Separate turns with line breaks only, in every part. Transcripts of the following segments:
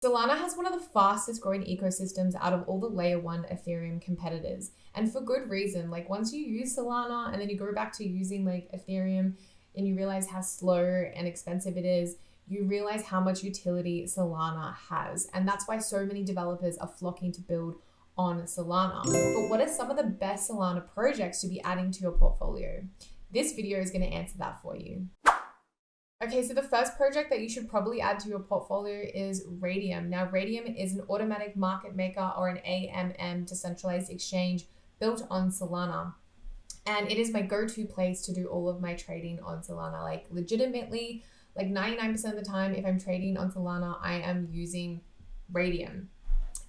Solana has one of the fastest growing ecosystems out of all the layer 1 Ethereum competitors. And for good reason. Like once you use Solana and then you go back to using like Ethereum and you realize how slow and expensive it is, you realize how much utility Solana has. And that's why so many developers are flocking to build on Solana. But what are some of the best Solana projects to be adding to your portfolio? This video is going to answer that for you. Okay, so the first project that you should probably add to your portfolio is Radium. Now, Radium is an automatic market maker or an AMM decentralized exchange built on Solana. And it is my go-to place to do all of my trading on Solana. Like legitimately, like 99% of the time, if I'm trading on Solana, I am using Radium.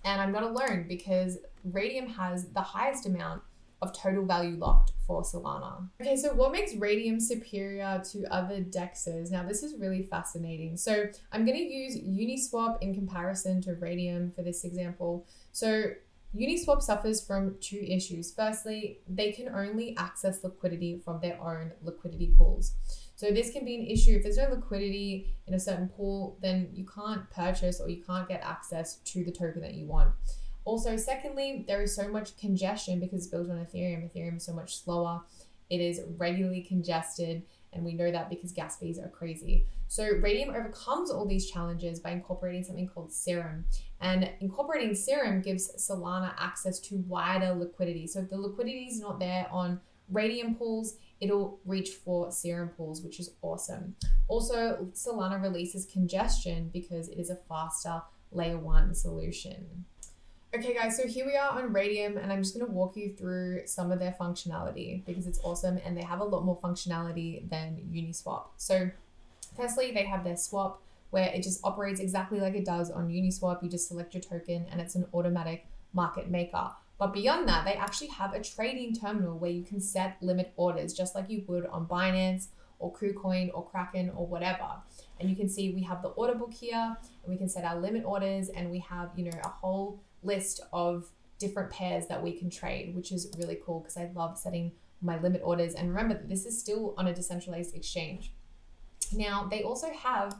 And I'm not alone because Radium has the highest amount of total value locked for Solana. Okay, so what makes Radium superior to other DEXs? Now, this is really fascinating. So I'm going to use Uniswap in comparison to Radium for this example. So Uniswap suffers from two issues. Firstly, they can only access liquidity from their own liquidity pools. So this can be an issue. If there's no liquidity in a certain pool, then you can't purchase or you can't get access to the token that you want. Also, secondly, there is so much congestion because it's built on Ethereum. Ethereum is so much slower. It is regularly congested, and we know that because gas fees are crazy. So Radium overcomes all these challenges by incorporating something called Serum. And incorporating Serum gives Solana access to wider liquidity. So if the liquidity is not there on Radium pools, it'll reach for Serum pools, which is awesome. Also, Solana releases congestion because it is a faster layer 1 solution. Okay guys, so here we are on Radium and I'm just going to walk you through some of their functionality because it's awesome and they have a lot more functionality than Uniswap. So firstly, they have their swap where it just operates exactly like it does on Uniswap. You just select your token and it's an automatic market maker. But beyond that, they actually have a trading terminal where you can set limit orders just like you would on Binance or KuCoin or Kraken or whatever. And you can see we have the order book here and we can set our limit orders and we have, a whole list of different pairs that we can trade, which is really cool because I love setting my limit orders. And remember that this is still on a decentralized exchange. Now, they also have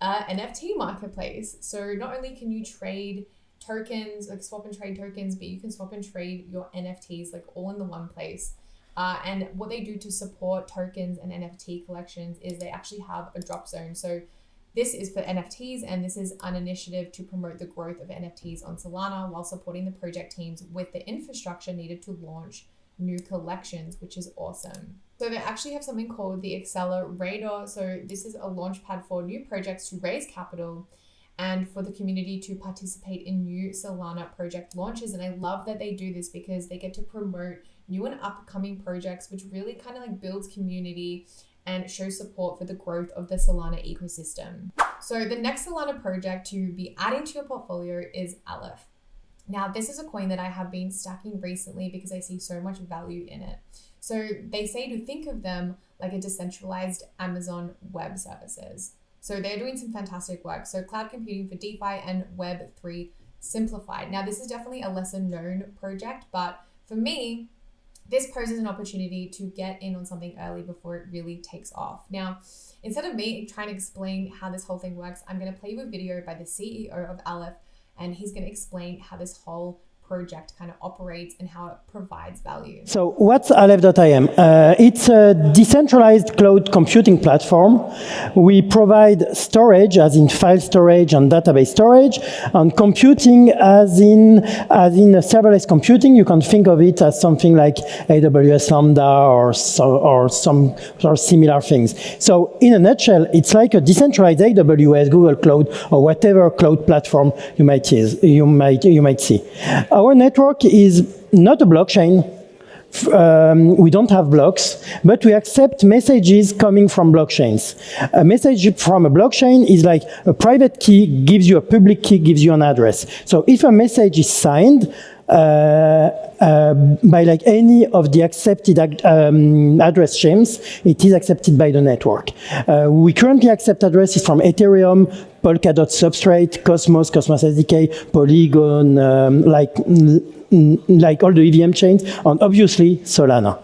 an NFT marketplace. So not only can you trade tokens, like swap and trade tokens, but you can swap and trade your NFTs like all in the one place. And what they do to support tokens and NFT collections is they actually have a drop zone. So this is for NFTs, and this is an initiative to promote the growth of NFTs on Solana while supporting the project teams with the infrastructure needed to launch new collections, which is awesome. So they actually have something called the Accelerator. So this is a launch pad for new projects to raise capital and for the community to participate in new Solana project launches. And I love that they do this because they get to promote new and upcoming projects, which really kind of like builds community and show support for the growth of the Solana ecosystem. So the next Solana project to be adding to your portfolio is Aleph. Now, this is a coin that I have been stacking recently because I see so much value in it. So they say to think of them like a decentralized Amazon Web Services. So they're doing some fantastic work. So cloud computing for DeFi and Web3 simplified. Now, this is definitely a lesser known project, but for me, this poses an opportunity to get in on something early before it really takes off. Now, instead of me trying to explain how this whole thing works, I'm going to play you a video by the CEO of Aleph, and he's going to explain how this whole project kind of operates and how it provides value.
So what's Aleph.im? It's a decentralized cloud computing platform. We provide storage, as in file storage and database storage, and computing as in serverless computing. You can think of it as something like AWS Lambda or some similar things. So in a nutshell, it's like a decentralized AWS, Google Cloud, or whatever cloud platform you might see. Our network is not a blockchain. We don't have blocks, but we accept messages coming from blockchains. A message from a blockchain is like a private key gives you a public key, gives you an address. So if a message is signed by like any of the accepted address schemes, it is accepted by the network. We currently accept addresses from Ethereum, Polkadot Substrate, Cosmos SDK, Polygon, like all the EVM chains, and obviously Solana.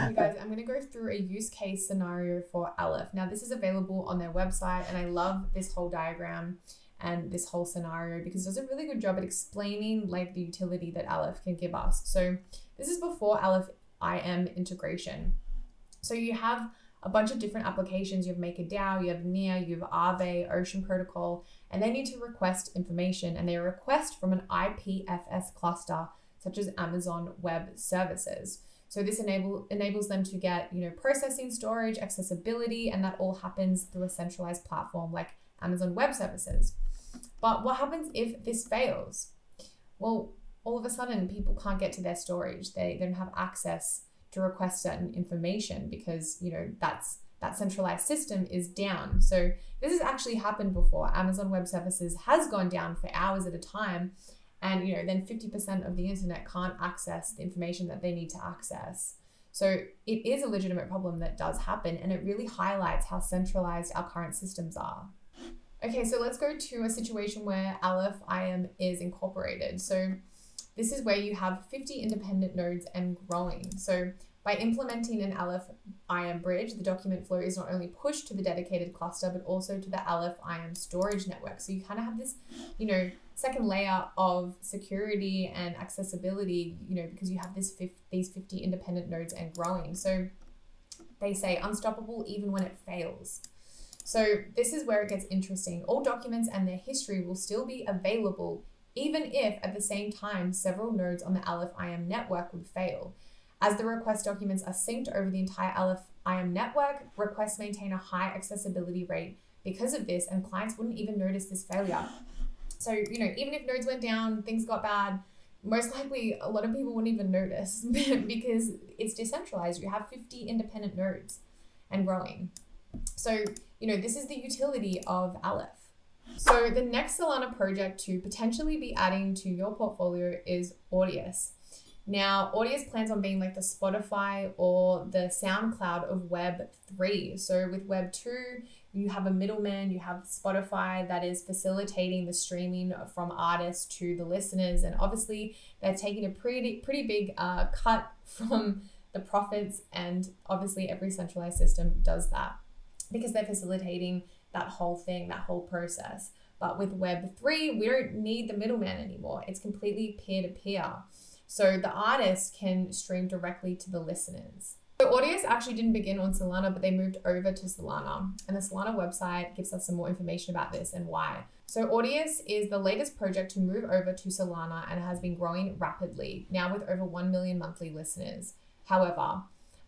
You guys, I'm going to go through a use case scenario for Aleph. Now, this is available on their website, and I love this whole diagram. and this whole scenario, because it does a really good job at explaining like the utility that Aleph can give us. So this is before Aleph.im integration. So you have a bunch of different applications. You have MakerDAO, you have NEAR, you have Aave, Ocean Protocol, and they need to request information, and they request from an IPFS cluster such as Amazon Web Services. So this enables them to get, processing, storage, accessibility, and that all happens through a centralized platform like Amazon Web Services. But what happens if this fails? Well, all of a sudden people can't get to their storage. They don't have access to request certain information because, that centralized system is down. So this has actually happened before. Amazon Web Services has gone down for hours at a time, and then 50% of the internet can't access the information that they need to access. So it is a legitimate problem that does happen, and it really highlights how centralized our current systems are. Okay, so let's go to a situation where Aleph.im is incorporated. So this is where you have 50 independent nodes and growing. So by implementing an Aleph.im bridge, the document flow is not only pushed to the dedicated cluster, but also to the Aleph.im storage network. So you kind of have this, second layer of security and accessibility, because you have these 50 independent nodes and growing. So they say unstoppable even when it fails. So this is where it gets interesting. All documents and their history will still be available, even if at the same time several nodes on the Aleph.im network would fail. As the request documents are synced over the entire Aleph.im network, requests maintain a high accessibility rate because of this, and clients wouldn't even notice this failure. So, even if nodes went down, things got bad, most likely a lot of people wouldn't even notice because it's decentralized. You have 50 independent nodes and growing. So, this is the utility of Aleph. So the next Solana project to potentially be adding to your portfolio is Audius. Now, Audius plans on being like the Spotify or the SoundCloud of Web3. So with Web2, you have a middleman, you have Spotify that is facilitating the streaming from artists to the listeners. And obviously they're taking a pretty big cut from the profits. And obviously every centralized system does that because they're facilitating that whole thing, that whole process. But with Web3, we don't need the middleman anymore. It's completely peer-to-peer. So the artist can stream directly to the listeners. So Audius actually didn't begin on Solana, but they moved over to Solana. And the Solana website gives us some more information about this and why. So Audius is the latest project to move over to Solana and has been growing rapidly, now with over 1 million monthly listeners. However,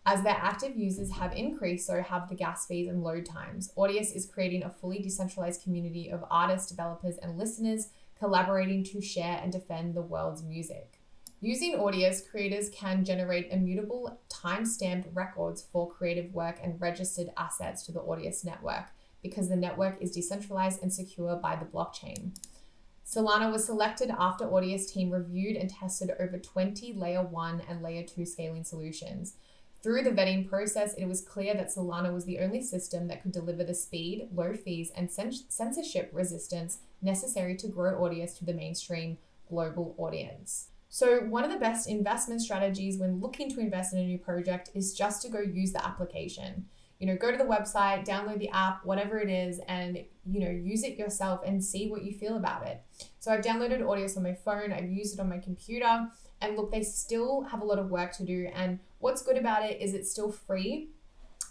as their active users have increased, so have the gas fees and load times. Audius is creating a fully decentralized community of artists, developers, and listeners collaborating to share and defend the world's music. Using Audius, creators can generate immutable time-stamped records for creative work and registered assets to the Audius network because the network is decentralized and secure by the blockchain. Solana was selected after Audius team reviewed and tested over 20 layer 1 and layer 2 scaling solutions. Through the vetting process, it was clear that Solana was the only system that could deliver the speed, low fees, and censorship resistance necessary to grow Audius to the mainstream global audience. So one of the best investment strategies when looking to invest in a new project is just to go use the application. Go to the website, download the app, whatever it is, and, use it yourself and see what you feel about it. So I've downloaded Audius on my phone, I've used it on my computer, and look, they still have a lot of work to do. And what's good about it is it's still free.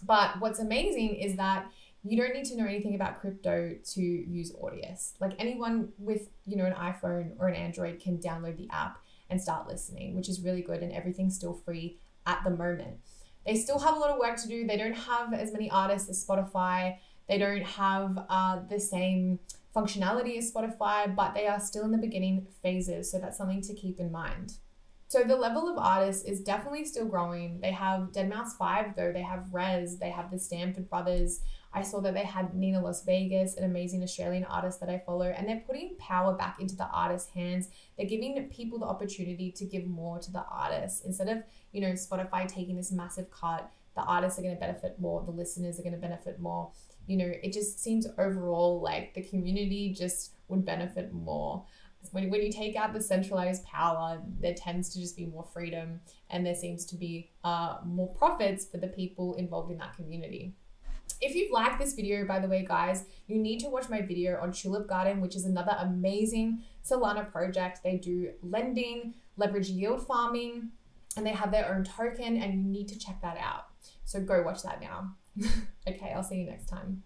But what's amazing is that you don't need to know anything about crypto to use Audius. Like anyone with, an iPhone or an Android can download the app and start listening, which is really good, and everything's still free at the moment. They still have a lot of work to do. They don't have as many artists as Spotify. They don't have the same functionality as Spotify, but they are still in the beginning phases. So that's something to keep in mind. So the level of artists is definitely still growing. They have deadmau5 though, they have Rez, they have the Stanford Brothers. I saw that they had Nina Las Vegas, an amazing Australian artist that I follow, and they're putting power back into the artists' hands. They're giving people the opportunity to give more to the artists. Instead of, Spotify taking this massive cut, the artists are going to benefit more, the listeners are going to benefit more. It just seems overall like the community just would benefit more. When you take out the centralized power, there tends to just be more freedom, and there seems to be more profits for the people involved in that community. If you've liked this video, by the way, guys, you need to watch my video on Tulip Garden, which is another amazing Solana project. They do lending, leverage yield farming, and they have their own token, and you need to check that out. So go watch that now. Okay, I'll see you next time.